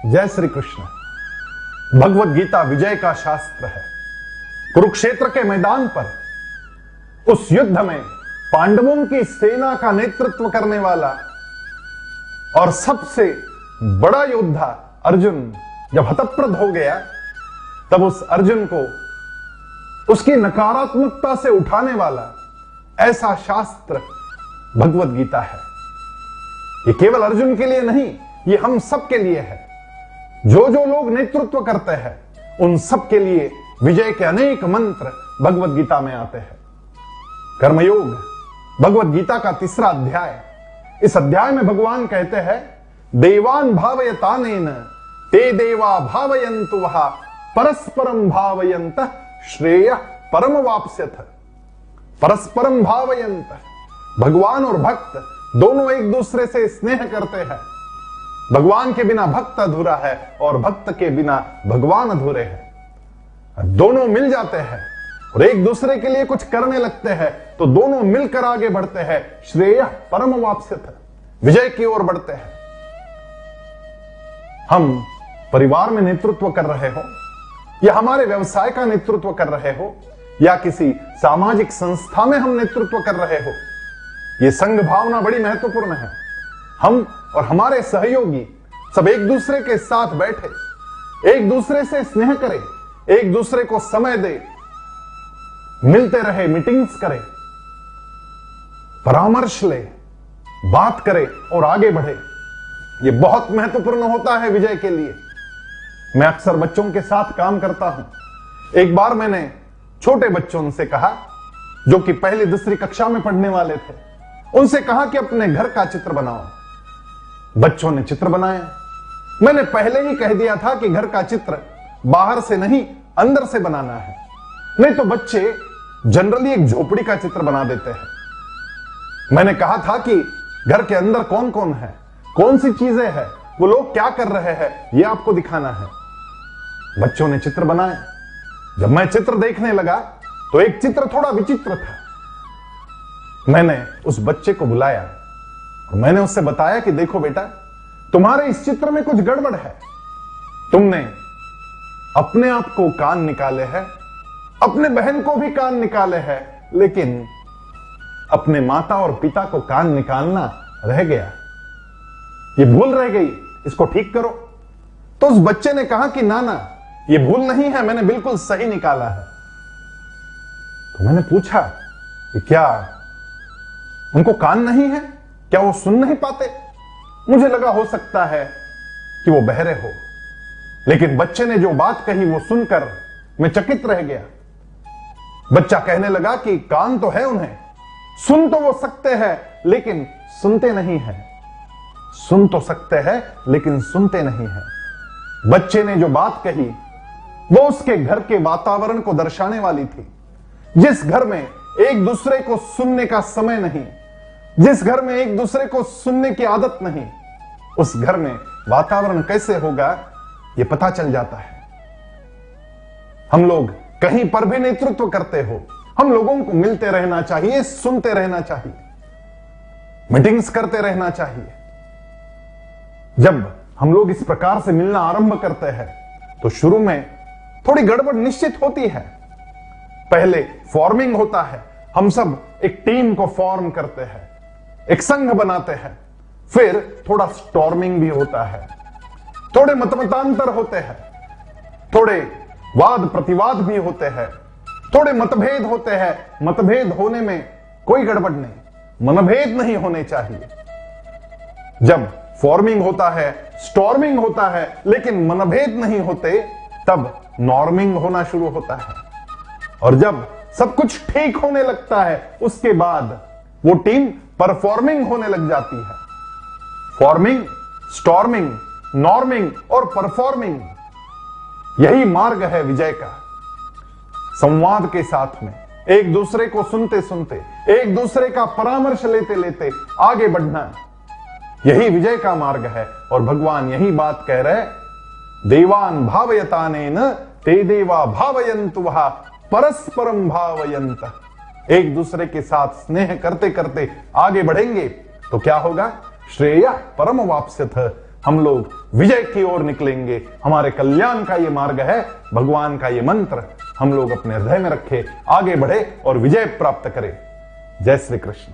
जय श्री कृष्ण। भगवत गीता विजय का शास्त्र है। कुरुक्षेत्र के मैदान पर उस युद्ध में पांडवों की सेना का नेतृत्व करने वाला और सबसे बड़ा योद्धा अर्जुन जब हतप्रद हो गया, तब उस अर्जुन को उसकी नकारात्मकता से उठाने वाला ऐसा शास्त्र भगवत गीता है। ये केवल अर्जुन के लिए नहीं, ये हम सब के लिए है। जो जो लोग नेतृत्व करते हैं उन सब के लिए विजय के अनेक मंत्र भगवत गीता में आते हैं। कर्मयोग भगवत गीता का 3रा अध्याय। इस अध्याय में भगवान कहते हैं, देवान भावयतानेन ते देवा भावयन्तु वह परस्परम भावयन्त श्रेय परम वाप्स्यथ। परस्परम भावयन्त, भगवान और भक्त दोनों एक दूसरे से स्नेह करते हैं। भगवान के बिना भक्त अधूरा है और भक्त के बिना भगवान अधूरे हैं। दोनों मिल जाते हैं और एक दूसरे के लिए कुछ करने लगते हैं तो दोनों मिलकर आगे बढ़ते हैं। श्रेय परम वाप्स्यथ, विजय की ओर बढ़ते हैं। हम परिवार में नेतृत्व कर रहे हो या हमारे व्यवसाय का नेतृत्व कर रहे हो या किसी सामाजिक संस्था में हम नेतृत्व कर रहे हो, यह संघ भावना बड़ी महत्वपूर्ण है। हम और हमारे सहयोगी सब एक दूसरे के साथ बैठे, एक दूसरे से स्नेह करें, एक दूसरे को समय दे, मिलते रहे, मीटिंग्स करें, परामर्श ले, बात करें और आगे बढ़े। यह बहुत महत्वपूर्ण होता है विजय के लिए। मैं अक्सर बच्चों के साथ काम करता हूं। एक बार मैंने छोटे बच्चों से कहा, जो कि पहली दूसरी कक्षा में पढ़ने वाले थे, उनसे कहा कि अपने घर का चित्र बनाओ। बच्चों ने चित्र बनाया। मैंने पहले ही कह दिया था कि घर का चित्र बाहर से नहीं अंदर से बनाना है, नहीं तो बच्चे जनरली एक झोपड़ी का चित्र बना देते हैं। मैंने कहा था कि घर के अंदर कौन कौन है, कौन सी चीजें हैं, वो लोग क्या कर रहे हैं, यह आपको दिखाना है। बच्चों ने चित्र बनाया। जब मैं चित्र देखने लगा तो एक चित्र थोड़ा विचित्र था। मैंने उस बच्चे को बुलाया और मैंने उससे बताया कि देखो बेटा, तुम्हारे इस चित्र में कुछ गड़बड़ है। तुमने अपने आप को कान निकाले हैं, अपने बहन को भी कान निकाले हैं, लेकिन अपने माता और पिता को कान निकालना रह गया। ये भूल रह गई, इसको ठीक करो। तो उस बच्चे ने कहा कि ना ना, ये भूल नहीं है, मैंने बिल्कुल सही निकाला है। तो मैंने पूछा कि क्या उनको कान नहीं है, क्या वो सुन नहीं पाते? मुझे लगा हो सकता है कि वो बहरे हो, लेकिन बच्चे ने जो बात कही वो सुनकर मैं चकित रह गया। बच्चा कहने लगा कि कान तो है उन्हें, सुन तो वो सकते हैं लेकिन सुनते नहीं हैं। सुन तो सकते हैं लेकिन सुनते नहीं हैं। बच्चे ने जो बात कही वो उसके घर के वातावरण को दर्शाने वाली थी। जिस घर में एक दूसरे को सुनने का समय नहीं, जिस घर में एक दूसरे को सुनने की आदत नहीं, उस घर में वातावरण कैसे होगा यह पता चल जाता है। हम लोग कहीं पर भी नेतृत्व करते हो, हम लोगों को मिलते रहना चाहिए, सुनते रहना चाहिए, मीटिंग्स करते रहना चाहिए। जब हम लोग इस प्रकार से मिलना आरंभ करते हैं तो शुरू में थोड़ी गड़बड़ निश्चित होती है। पहले फॉर्मिंग होता है, हम सब एक टीम को फॉर्म करते हैं, एक संघ बनाते हैं। फिर थोड़ा स्टॉर्मिंग भी होता है, थोड़े मतमतांतर होते हैं, थोड़े वाद प्रतिवाद भी होते हैं, थोड़े मतभेद होते हैं। मतभेद होने में कोई गड़बड़ नहीं, मनभेद नहीं होने चाहिए। जब फॉर्मिंग होता है, स्टॉर्मिंग होता है, लेकिन मनभेद नहीं होते, तब नॉर्मिंग होना शुरू होता है। और जब सब कुछ ठीक होने लगता है, उसके बाद वो टीम परफॉर्मिंग होने लग जाती है। फॉर्मिंग, स्टॉर्मिंग, नॉर्मिंग और परफॉर्मिंग, यही मार्ग है विजय का। संवाद के साथ में एक दूसरे को सुनते सुनते, एक दूसरे का परामर्श लेते लेते आगे बढ़ना, यही विजय का मार्ग है। और भगवान यही बात कह रहे, देवान भावयतानेन ते देवा भावयन्तु वह परस्परम भावयन्त। एक दूसरे के साथ स्नेह करते करते आगे बढ़ेंगे तो क्या होगा? श्रेय परम वाप्स्यथ, हम लोग विजय की ओर निकलेंगे। हमारे कल्याण का ये मार्ग है, भगवान का ये मंत्र हम लोग अपने हृदय में रखें, आगे बढ़े और विजय प्राप्त करें। जय श्री कृष्ण।